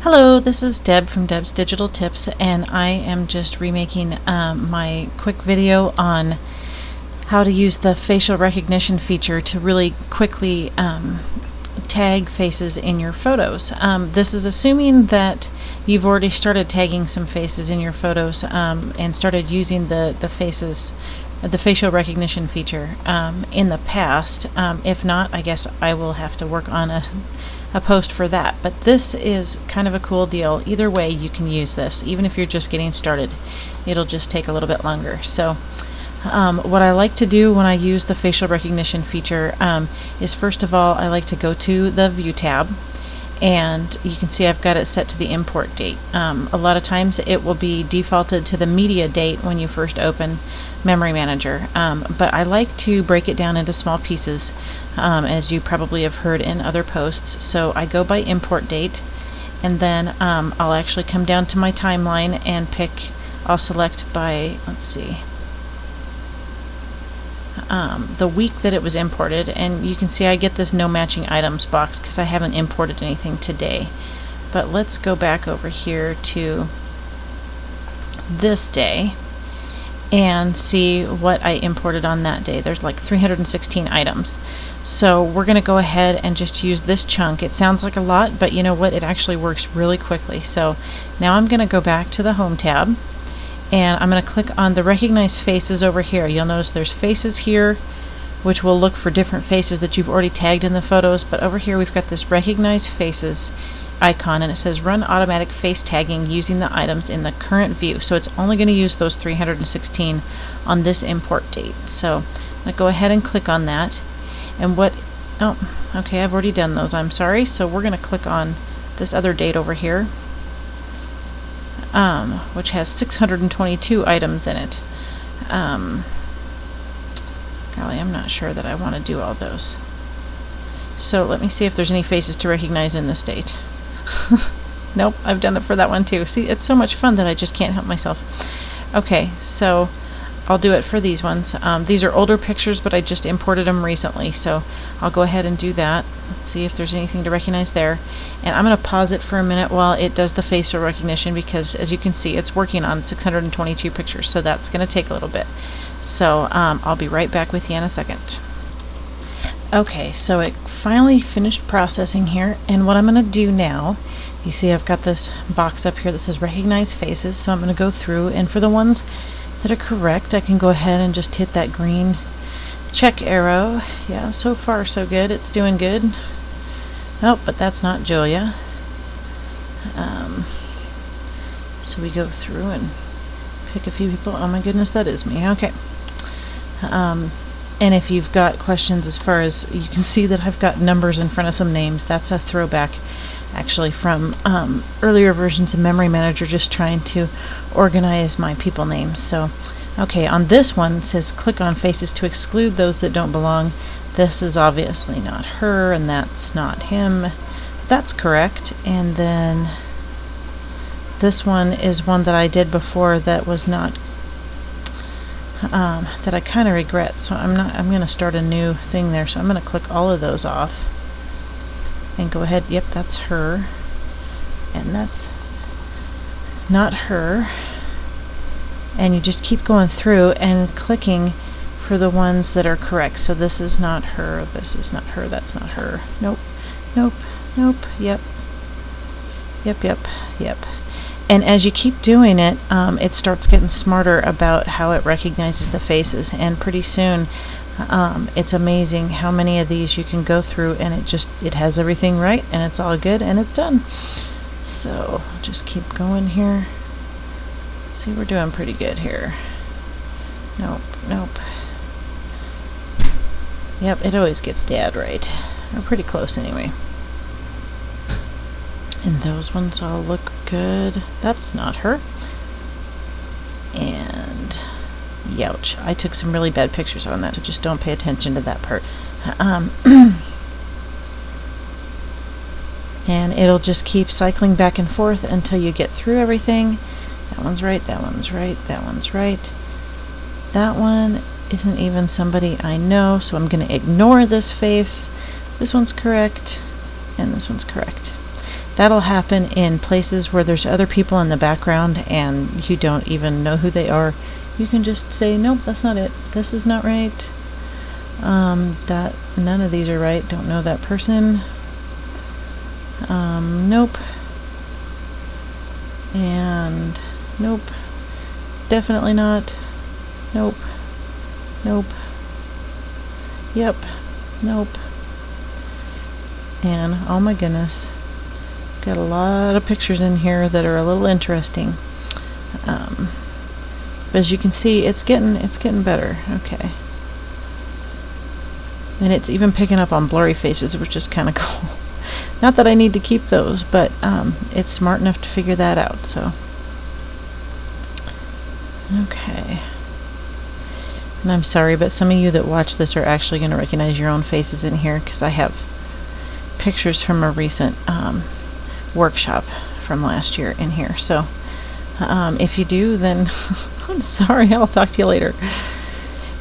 Hello, this is Deb from Deb's Digital Tips, and I am just remaking my quick video on how to use the facial recognition feature to really quickly tag faces in your photos. This is assuming that you've already started tagging some faces in your photos and started using the facial recognition feature in the past. If not, I guess I will have to work on a post for that. But this is kind of a cool deal. Either way, you can use this. Even if you're just getting started, it'll just take a little bit longer. So what I like to do when I use the facial recognition feature is, first of all, I like to go to the View tab, and you can see I've got it set to the import date. A lot of times it will be defaulted to the media date when you first open Memory Manager, but I like to break it down into small pieces, as you probably have heard in other posts. So I go by import date, and then I'll actually come down to my timeline and I'll select by, let's see, the week that it was imported, and you can see I get this no matching items box because I haven't imported anything today. But let's go back over here to this day and see what I imported on that day. There's like 316 items. So we're going to go ahead and just use this chunk. It sounds like a lot, but you know what? It actually works really quickly. So now I'm going to go back to the Home tab, and I'm going to click on the Recognize Faces over here. You'll notice there's faces here, which will look for different faces that you've already tagged in the photos, but over here we've got this Recognize Faces icon, and it says Run Automatic Face Tagging using the items in the current view. So it's only going to use those 316 on this import date. So I'm going to go ahead and click on that. And okay, I've already done those, I'm sorry. So we're going to click on this other date over here, which has 622 items in it. Golly, I'm not sure that I want to do all those. So let me see if there's any faces to recognize in this date. Nope, I've done it for that one too. See, it's so much fun that I just can't help myself. Okay, so I'll do it for these ones. These are older pictures, but I just imported them recently, so I'll go ahead and do that. Let's see if there's anything to recognize there. And I'm going to pause it for a minute while it does the facial recognition, because as you can see, it's working on 622 pictures, so that's going to take a little bit. So I'll be right back with you in a second. Okay, so it finally finished processing here, and what I'm going to do now, you see I've got this box up here that says Recognize Faces, so I'm going to go through, and for the ones that are correct, I can go ahead and just hit that green check arrow. Yeah, so far so good. It's doing good. Oh, but that's not Julia. So we go through and pick a few people. Oh my goodness, that is me. Okay. And if you've got questions, as far as you can see that I've got numbers in front of some names, that's a throwback actually from earlier versions of Memory Manager, just trying to organize my people names. So okay, on this one it says click on faces to exclude those that don't belong. This is obviously not her, and that's not him. That's correct. And then this one is one that I did before that was not that I kind of regret, so I'm going to start a new thing there. So I'm going to click all of those off and go ahead. Yep, that's her, and that's not her. And you just keep going through and clicking for the ones that are correct. So this is not her, this is not her, that's not her. Nope, nope, nope, yep, yep, yep, yep. And as you keep doing it, it starts getting smarter about how it recognizes the faces, and pretty soon it's amazing how many of these you can go through, and it has everything right, and it's all good, and it's done. So just keep going here. See, we're doing pretty good here. Nope, nope. Yep, it always gets Dad right. We're pretty close anyway. And those ones all look good. That's not her. And youch, I took some really bad pictures on that, so just don't pay attention to that part. And it'll just keep cycling back and forth until you get through everything. That one's right, that one's right, that one's right. That one isn't even somebody I know, so I'm going to ignore this face. This one's correct, and this one's correct. That'll happen in places where there's other people in the background and you don't even know who they are. You can just say, nope, that's not it. This is not right. That none of these are right. Don't know that person. Nope. And nope. Definitely not. Nope. Nope. Yep. Nope. And oh my goodness, got a lot of pictures in here that are a little interesting. But as you can see, it's getting better. Okay. And it's even picking up on blurry faces, which is kind of cool. Not that I need to keep those, but it's smart enough to figure that out. So, okay. And I'm sorry, but some of you that watch this are actually going to recognize your own faces in here, because I have pictures from a recent workshop from last year in here. So, if you do, then I'm sorry. I'll talk to you later.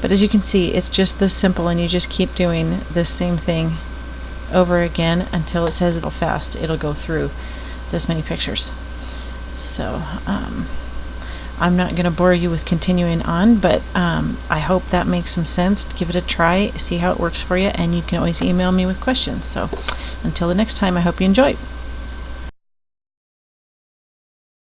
But as you can see, it's just this simple, and you just keep doing this same thing over again until it says it'll fast. It'll go through this many pictures. So I'm not going to bore you with continuing on, but I hope that makes some sense. Give it a try, see how it works for you, and you can always email me with questions. So until the next time, I hope you enjoy.